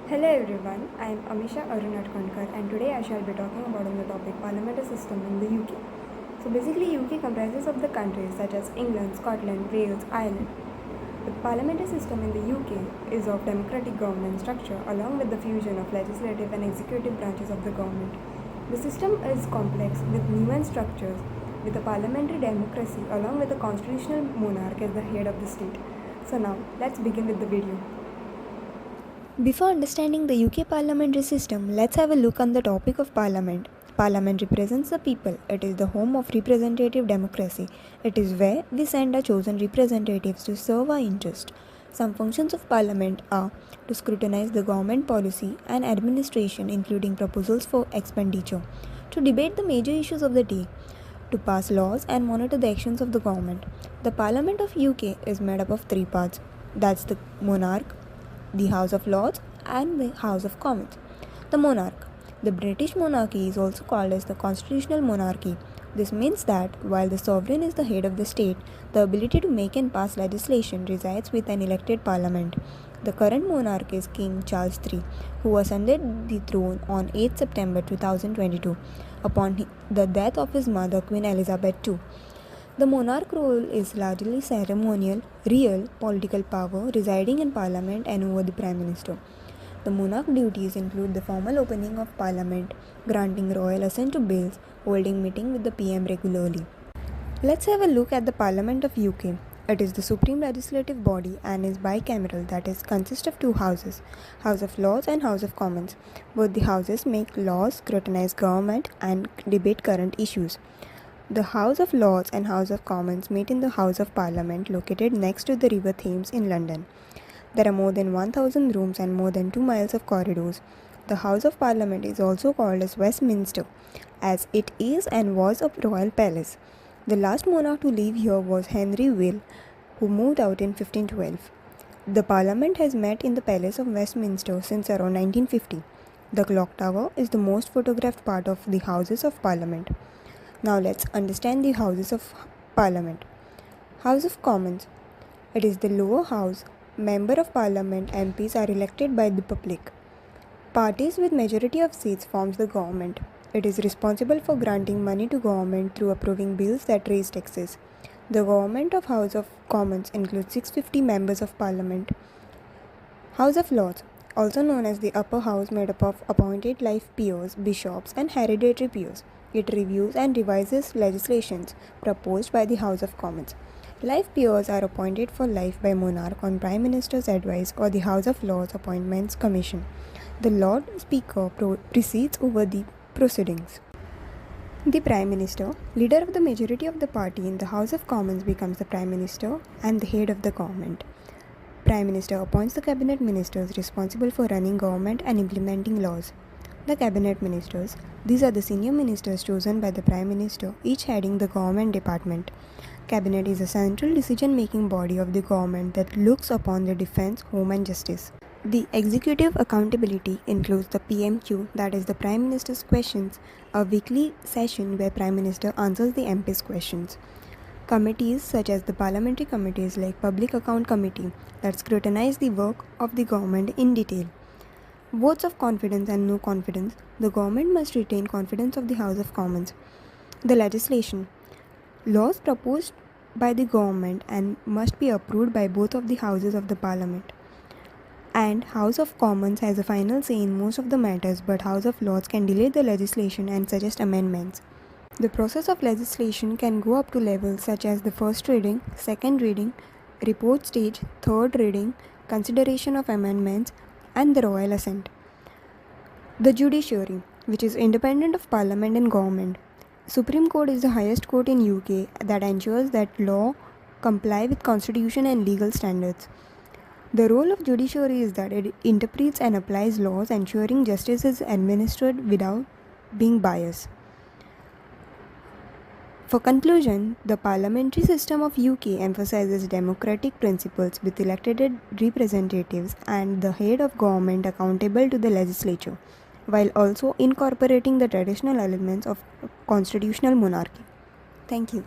Hello everyone, I am Amisha Arunatkankar and today I shall be talking about on the topic Parliamentary system in the UK. So basically UK comprises of the countries such as England, Scotland, Wales, Ireland. The parliamentary system in the UK is of democratic government structure along with the fusion of legislative and executive branches of the government. The system is complex with nuanced structures with a parliamentary democracy along with a constitutional monarch as the head of the state. So now let's begin with the video. Before understanding the UK parliamentary system, let's have a look on the topic of Parliament. Parliament represents the people. It is the home of representative democracy. It is where we send our chosen representatives to serve our interest. Some functions of Parliament are to scrutinize the government policy and administration, including proposals for expenditure, to debate the major issues of the day, to pass laws and monitor the actions of the government. The Parliament of UK is made up of three parts. That's the monarch, the House of Lords, and the House of Commons. The monarch. The British monarchy is also called as the constitutional monarchy. This means that while the sovereign is the head of the state, the ability to make and pass legislation resides with an elected parliament. The current monarch is King Charles III, who ascended the throne on 8 September 2022 upon the death of his mother, Queen Elizabeth II. The monarch role is largely ceremonial, real political power residing in parliament and over the prime minister. The monarch duties include the formal opening of parliament, granting royal assent to bills, holding meeting with the PM regularly. Let's have a look at the Parliament of UK. It is the supreme legislative body and is bicameral, that is, consists of two houses, House of Lords and House of Commons. Both the houses make laws, scrutinize government and debate current issues. The House of Lords and House of Commons meet in the House of Parliament located next to the River Thames in London. There are more than 1000 rooms and more than 2 miles of corridors. The House of Parliament is also called as Westminster, as it is and was a royal palace. The last monarch to live here was Henry VIII, who moved out in 1512. The Parliament has met in the Palace of Westminster since around 1950. The clock tower is the most photographed part of the Houses of Parliament. Now let's understand the Houses of Parliament. House of Commons. It is the lower house. Member of Parliament MPs are elected by the public. Parties with majority of seats forms the government. It is responsible for granting money to government through approving bills that raise taxes. The government of House of Commons includes 650 members of Parliament. House of Lords, also known as the upper house, made up of appointed life peers, bishops and hereditary peers. It reviews and revises legislations proposed by the House of Commons. Life peers are appointed for life by monarch on Prime Minister's advice or the House of Lords Appointments Commission. The Lord Speaker presides over the proceedings. The Prime Minister, leader of the majority of the party in the House of Commons, becomes the Prime Minister and the head of the government. Prime Minister appoints the cabinet ministers responsible for running government and implementing laws. The cabinet ministers, these are the senior ministers chosen by the Prime Minister, each heading the government department. Cabinet is a central decision-making body of the government that looks upon the defense, home and justice. The executive accountability includes the PMQ, that is the Prime Minister's questions, a weekly session where Prime Minister answers the MP's questions. Committees such as the parliamentary committees like Public Account Committee that scrutinize the work of the government in detail. Votes of confidence and no confidence. The government must retain confidence of the House of Commons. The legislation. Laws proposed by the government and must be approved by both of the houses of the parliament. And House of Commons has a final say in most of the matters, but House of Lords can delay the legislation and suggest amendments. The process of legislation can go up to levels such as the first reading, second reading, report stage, third reading, consideration of amendments, and the royal assent. The judiciary, which is independent of parliament and government. Supreme Court is the highest court in UK that ensures that law comply with constitution and legal standards. The role of judiciary is that it interprets and applies laws, ensuring justice is administered without being biased. For conclusion, the parliamentary system of UK emphasizes democratic principles with elected representatives and the head of government accountable to the legislature, while also incorporating the traditional elements of constitutional monarchy. Thank you.